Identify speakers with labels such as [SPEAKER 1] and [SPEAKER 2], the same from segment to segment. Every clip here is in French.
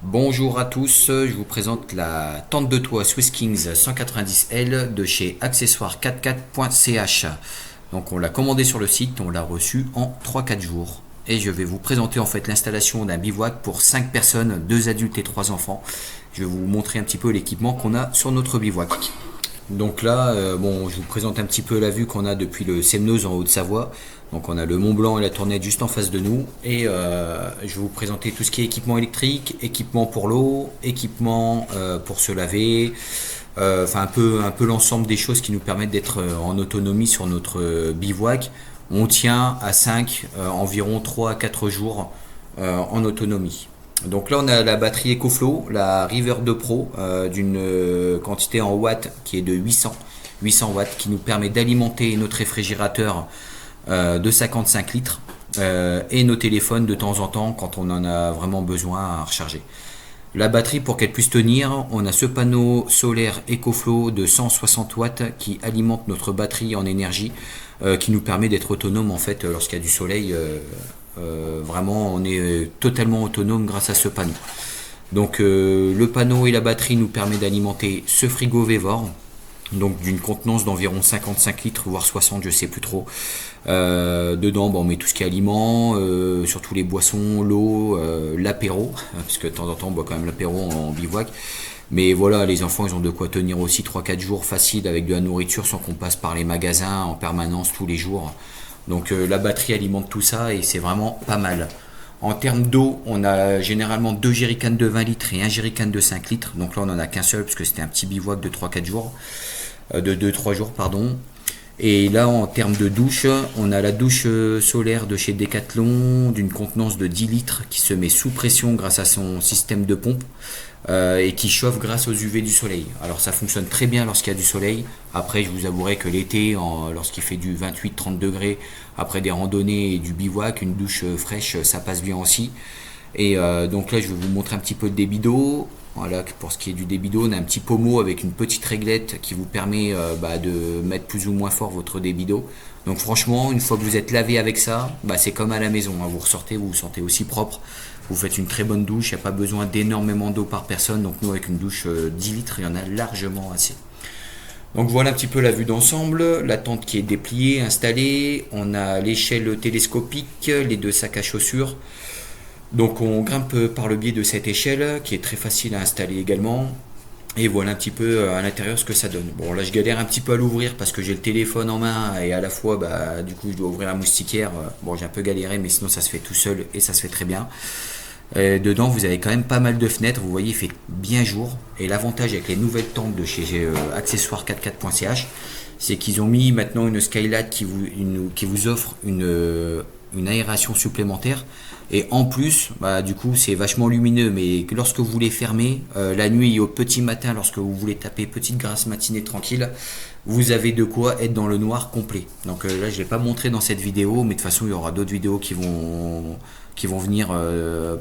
[SPEAKER 1] Bonjour à tous, je vous présente la tente de toit Swiss Kings 190L de chez accessoires44.ch. Donc on l'a commandé sur le site, on l'a reçu en 3-4 jours. Et je vais vous présenter en fait l'installation d'un bivouac pour 5 personnes, 2 adultes et 3 enfants. Je vais vous montrer un petit peu l'équipement qu'on a sur notre bivouac. Donc là, je vous présente un petit peu la vue qu'on a depuis le Semnoz en Haute-Savoie. Donc on a le Mont Blanc et la Tournette juste en face de nous. Et je vais vous présenter tout ce qui est équipement électrique, équipement pour l'eau, équipement pour se laver. Enfin un peu l'ensemble des choses qui nous permettent d'être en autonomie sur notre bivouac. On tient à 5, environ 3 à 4 jours en autonomie. Donc là on a la batterie EcoFlow, la River 2 Pro d'une quantité en watts qui est de 800 watts qui nous permet d'alimenter notre réfrigérateur de 55 litres et nos téléphones de temps en temps quand on en a vraiment besoin à recharger. La batterie, pour qu'elle puisse tenir, on a ce panneau solaire EcoFlow de 160 watts qui alimente notre batterie en énergie, qui nous permet d'être autonome en fait lorsqu'il y a du soleil. Vraiment on est totalement autonome grâce à ce panneau. Donc le panneau et la batterie nous permet d'alimenter ce frigo Vévor, donc d'une contenance d'environ 55 litres voire 60, je sais plus trop. Dedans on met tout ce qui est aliments, surtout les boissons, l'eau, l'apéro, parce que de temps en temps on boit quand même l'apéro en bivouac. Mais voilà, les enfants ils ont de quoi tenir aussi 3-4 jours facile avec de la nourriture sans qu'on passe par les magasins en permanence tous les jours. Donc la batterie alimente tout ça et c'est vraiment pas mal. En termes d'eau, on a généralement 2 jerrycans de 20 litres et un jerrycan de 5 litres. Donc là on en a qu'un seul parce que c'était un petit bivouac de 3-4 jours. De 2-3 jours pardon. Et là en termes de douche, on a la douche solaire de chez Decathlon d'une contenance de 10 litres qui se met sous pression grâce à son système de pompe et qui chauffe grâce aux UV du soleil. Alors ça fonctionne très bien lorsqu'il y a du soleil. Après je vous avouerai que l'été, lorsqu'il fait du 28-30 degrés, après des randonnées et du bivouac, une douche fraîche ça passe bien aussi. Et donc là je vais vous montrer un petit peu le débit d'eau. Voilà, pour ce qui est du débit d'eau, on a un petit pommeau avec une petite réglette qui vous permet de mettre plus ou moins fort votre débit d'eau. Donc franchement, une fois que vous êtes lavé avec ça, c'est comme à la maison, hein. Vous ressortez, vous vous sentez aussi propre. Vous faites une très bonne douche, il n'y a pas besoin d'énormément d'eau par personne. Donc nous avec une douche 10 litres, il y en a largement assez. Donc voilà un petit peu la vue d'ensemble, la tente qui est dépliée, installée. On a l'échelle télescopique, les 2 sacs à chaussures. Donc on grimpe par le biais de cette échelle qui est très facile à installer également. Et voilà un petit peu à l'intérieur ce que ça donne. Bon là je galère un petit peu à l'ouvrir parce que j'ai le téléphone en main et à la fois du coup je dois ouvrir la moustiquaire. Bon j'ai un peu galéré mais sinon ça se fait tout seul et ça se fait très bien. Dedans vous avez quand même pas mal de fenêtres, vous voyez il fait bien jour. Et l'avantage avec les nouvelles tentes de chez accessoires44.ch, c'est qu'ils ont mis maintenant une skylight qui vous offre une aération supplémentaire. Et en plus, du coup, c'est vachement lumineux, mais que lorsque vous voulez fermer, la nuit et au petit matin, lorsque vous voulez taper petite grasse matinée tranquille, vous avez de quoi être dans le noir complet. Donc là, je ne l'ai pas montré dans cette vidéo, mais de toute façon, il y aura d'autres vidéos qui vont venir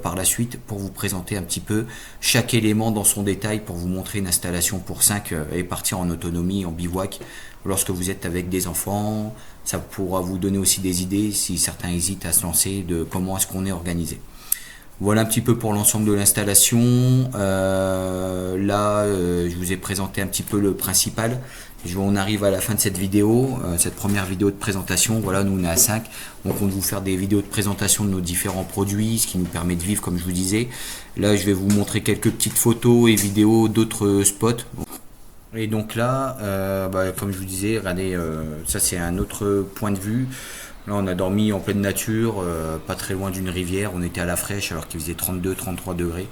[SPEAKER 1] par la suite pour vous présenter un petit peu chaque élément dans son détail, pour vous montrer une installation pour 5 et partir en autonomie, en bivouac, lorsque vous êtes avec des enfants. Ça pourra vous donner aussi des idées si certains hésitent à se lancer de comment est-ce qu'on est organisé. Voilà un petit peu pour l'ensemble de l'installation. Je vous ai présenté un petit peu le principal. On arrive à la fin de cette vidéo, cette première vidéo de présentation. Voilà, nous on est à 5. On compte vous faire des vidéos de présentation de nos différents produits, ce qui nous permet de vivre comme je vous disais. Là je vais vous montrer quelques petites photos et vidéos d'autres spots. Et donc là, comme je vous disais, regardez, ça c'est un autre point de vue. Là on a dormi en pleine nature, pas très loin d'une rivière, on était à la fraîche alors qu'il faisait 32-33 degrés.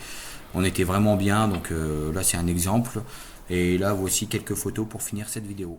[SPEAKER 1] On était vraiment bien, donc là c'est un exemple. Et là voici quelques photos pour finir cette vidéo.